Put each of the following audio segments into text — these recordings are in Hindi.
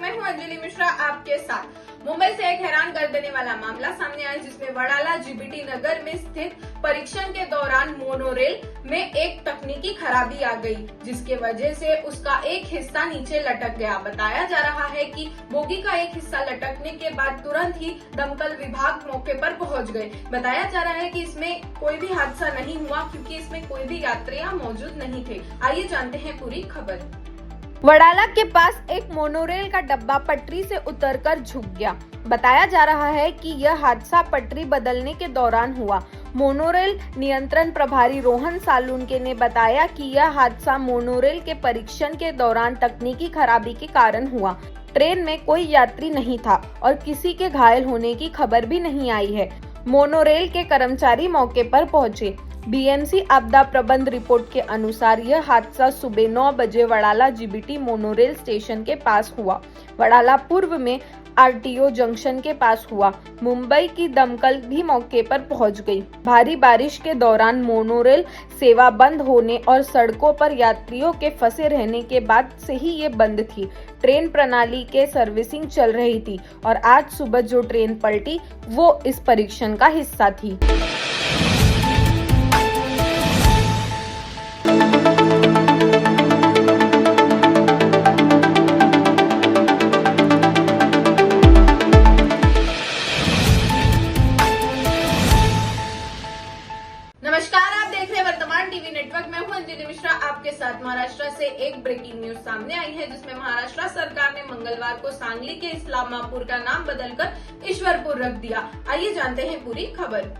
मैं हूं अंजलि मिश्रा आपके साथ। मुंबई से एक हैरान कर देने वाला मामला सामने आया, जिसमें वडाला जीबीटी नगर में स्थित परीक्षण के दौरान मोनोरेल में एक तकनीकी खराबी आ गई, जिसके वजह से उसका एक हिस्सा नीचे लटक गया। बताया जा रहा है कि बोगी का एक हिस्सा लटकने के बाद तुरंत ही दमकल विभाग मौके पर पहुंच गए। बताया जा रहा है कि इसमें कोई भी हादसा नहीं हुआ, क्योंकि इसमें कोई भी यात्रियां मौजूद नहीं थे। आइए जानते हैं पूरी खबर। वडाला के पास एक मोनोरेल का डब्बा पटरी से उतरकर झुक गया। बताया जा रहा है कि यह हादसा पटरी बदलने के दौरान हुआ। मोनोरेल नियंत्रण प्रभारी रोहन सालुनके ने बताया कि यह हादसा मोनोरेल के परीक्षण के दौरान तकनीकी खराबी के कारण हुआ। ट्रेन में कोई यात्री नहीं था और किसी के घायल होने की खबर भी नहीं आई है। मोनोरेल के कर्मचारी मौके पर पहुंचे। बीएमसी आपदा प्रबंध रिपोर्ट के अनुसार यह हादसा सुबह 9 बजे वडाला जीबीटी मोनोरेल स्टेशन के पास हुआ। वडाला पूर्व में आरटीओ जंक्शन के पास हुआ। मुंबई की दमकल भी मौके पर पहुंच गई। भारी बारिश के दौरान मोनोरेल सेवा बंद होने और सड़कों पर यात्रियों के फंसे रहने के बाद से ही ये बंद थी। ट्रेन प्रणाली के सर्विसिंग चल रही थी और आज सुबह जो ट्रेन पलटी वो इस परीक्षण का हिस्सा थी। नमस्कार, आप देख रहे हैं वर्तमान टीवी नेटवर्क। मैं हूं अंजलि मिश्रा आपके साथ। महाराष्ट्र से एक ब्रेकिंग न्यूज सामने आई है, जिसमें महाराष्ट्र सरकार ने मंगलवार को सांगली के इस्लामापुर का नाम बदलकर ईश्वरपुर रख दिया। आइए जानते हैं पूरी खबर।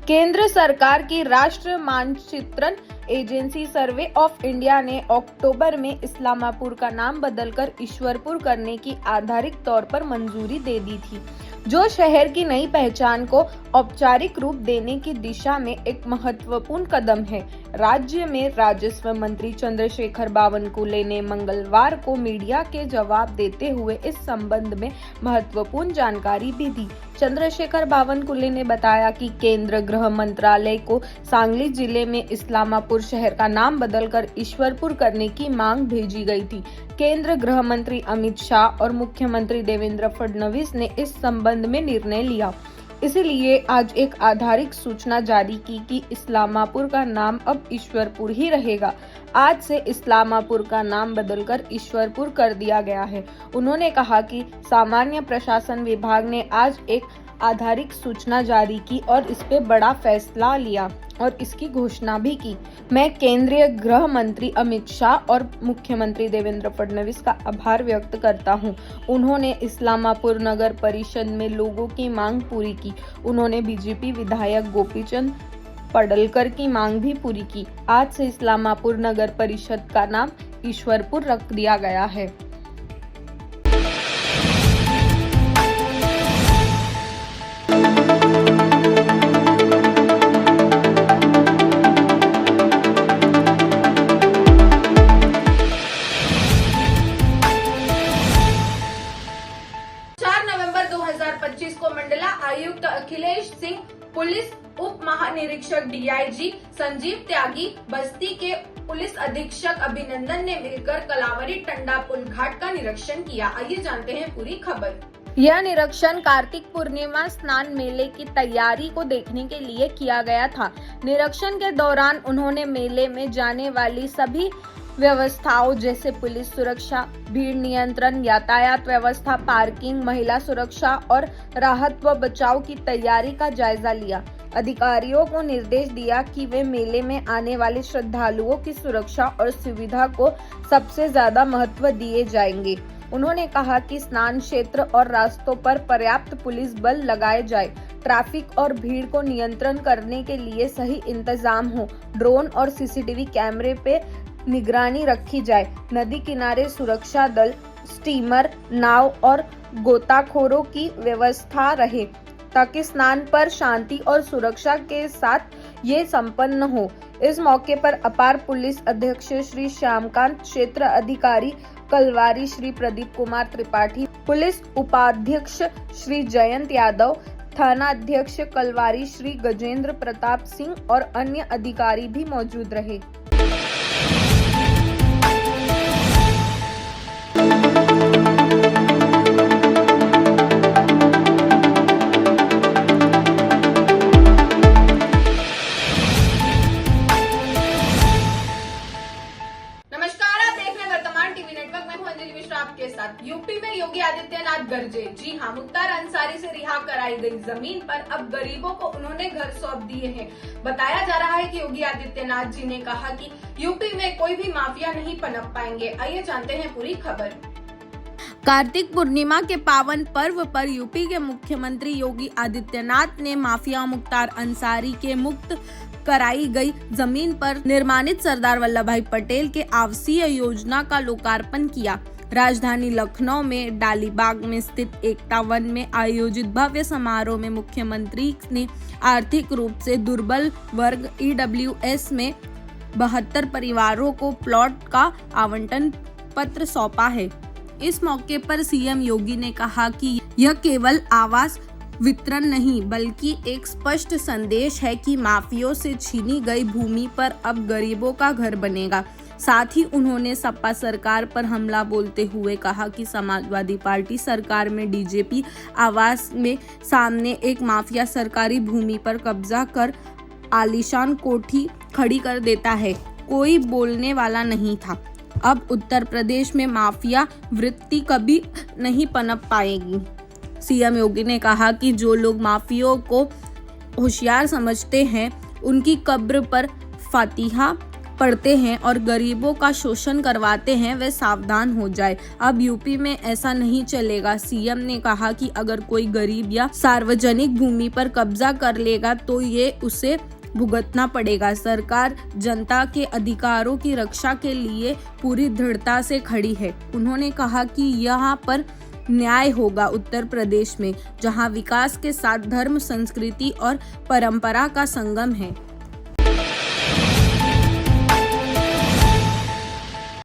केंद्र सरकार की राष्ट्रीय मानचित्रण एजेंसी सर्वे ऑफ इंडिया ने अक्टूबर में इस्लामापुर का नाम बदलकर ईश्वरपुर करने की आधारिक तौर पर मंजूरी दे दी थी, जो शहर की नई पहचान को औपचारिक रूप देने की दिशा में एक महत्वपूर्ण कदम है। राज्य में राजस्व मंत्री चंद्रशेखर बावनकुले ने मंगलवार को मीडिया के जवाब देते हुए इस संबंध में महत्वपूर्ण जानकारी भी दी। चंद्रशेखर बावनकुले ने बताया कि केंद्र गृह मंत्रालय को सांगली जिले में इस्लामापुर शहर का नाम बदलकर ईश्वरपुर करने की मांग भेजी गई थी। केंद्र गृह मंत्री अमित शाह और मुख्यमंत्री देवेंद्र फडणवीस ने इस संबंध में निर्णय लिया। इसलिए आज एक आधिकारिक सूचना जारी की कि इस्लामापुर का नाम अब ईश्वरपुर ही रहेगा। आज से इस्लामापुर का नाम बदलकर ईश्वरपुर कर दिया गया है। उन्होंने कहा कि सामान्य प्रशासन विभाग ने आज एक आधिकारिक सूचना जारी की और इस पे बड़ा फैसला लिया और इसकी घोषणा भी की। मैं केंद्रीय गृह मंत्री अमित शाह और मुख्यमंत्री देवेंद्र फडणवीस का आभार व्यक्त करता हूं। उन्होंने इस्लामापुर नगर परिषद में लोगों की मांग पूरी की। उन्होंने बीजेपी विधायक गोपीचंद पडलकर की मांग भी पूरी की। आज से इस्लामापुर नगर परिषद का नाम ईश्वरपुर रख दिया गया है। 2025 को मंडला आयुक्त अखिलेश सिंह, पुलिस उप महानिरीक्षक डीआईजी संजीव त्यागी, बस्ती के पुलिस अधीक्षक अभिनंदन ने मिलकर कलावरी टंडा पुल घाट का निरीक्षण किया। आइए जानते हैं पूरी खबर। यह निरीक्षण कार्तिक पूर्णिमा स्नान मेले की तैयारी को देखने के लिए किया गया था। निरीक्षण के दौरान उन्होंने मेले में जाने वाली सभी व्यवस्थाओं जैसे पुलिस सुरक्षा, भीड़ नियंत्रण, यातायात व्यवस्था, पार्किंग, महिला सुरक्षा और राहत व बचाव की तैयारी का जायजा लिया। अधिकारियों को निर्देश दिया कि वे मेले में आने वाले श्रद्धालुओं की सुरक्षा और सुविधा को सबसे ज्यादा महत्व दिए जाएंगे। उन्होंने कहा कि स्नान क्षेत्र और रास्तों पर पर्याप्त पुलिस बल लगाए जाए, ट्रैफिक और भीड़ को नियंत्रण करने के लिए सही इंतजाम हो, ड्रोन और सीसीटीवी कैमरे पे निगरानी रखी जाए, नदी किनारे सुरक्षा दल, स्टीमर, नाव और गोताखोरों की व्यवस्था रहे, ताकि स्नान पर शांति और सुरक्षा के साथ ये संपन्न हो। इस मौके पर अपार पुलिस अध्यक्ष श्री श्यामकांत, क्षेत्र अधिकारी कलवारी श्री प्रदीप कुमार त्रिपाठी, पुलिस उपाध्यक्ष श्री जयंत यादव, थाना अध्यक्ष कलवारी श्री गजेंद्र प्रताप सिंह और अन्य अधिकारी भी मौजूद रहे। यूपी में योगी आदित्यनाथ गरजे। जी हां, मुख्तार अंसारी से रिहा कराई गई जमीन पर अब गरीबों को उन्होंने घर सौंप दिए हैं। बताया जा रहा है कि योगी आदित्यनाथ जी ने कहा कि यूपी में कोई भी माफिया नहीं पनप पाएंगे। आइए जानते हैं पूरी खबर। कार्तिक पूर्णिमा के पावन पर्व पर यूपी के मुख्यमंत्री योगी आदित्यनाथ ने माफिया मुख्तार अंसारी के मुक्त कराई गई जमीन पर निर्माणित सरदार वल्लभ भाई पटेल के आवासीय योजना का लोकार्पण किया। राजधानी लखनऊ में डालीबाग में स्थित एकता वन में आयोजित भव्य समारोह में मुख्यमंत्री ने आर्थिक रूप से दुर्बल वर्ग EWS में 72 परिवारों को प्लॉट का आवंटन पत्र सौंपा है। इस मौके पर सीएम योगी ने कहा कि यह केवल आवास वितरण नहीं बल्कि एक स्पष्ट संदेश है कि माफियों से छीनी गई भूमि पर अब गरीबों का घर बनेगा। साथ ही उन्होंने सपा सरकार पर हमला बोलते हुए कहा कि समाजवादी पार्टी सरकार में डीजेपी आवास में सामने एक माफिया सरकारी भूमि पर कब्जा कर आलीशान कोठी खड़ी कर देता है, कोई बोलने वाला नहीं था। अब उत्तर प्रदेश में माफिया वृत्ति कभी नहीं पनप पाएगी। सीएम योगी ने कहा कि जो लोग माफियों को होशियार समझते हैं, उनकी कब्र पर फातिहा पढ़ते हैं और गरीबों का शोषण करवाते हैं, वे सावधान हो जाए। अब यूपी में ऐसा नहीं चलेगा। सीएम ने कहा कि अगर कोई गरीब या सार्वजनिक भूमि पर कब्जा कर लेगा तो ये उसे भुगतना पड़ेगा। सरकार जनता के अधिकारों की रक्षा के लिए पूरी दृढ़ता से खड़ी है। उन्होंने कहा कि यहाँ पर न्याय होगा उत्तर प्रदेश में, जहाँ विकास के साथ धर्म, संस्कृति और परंपरा का संगम है।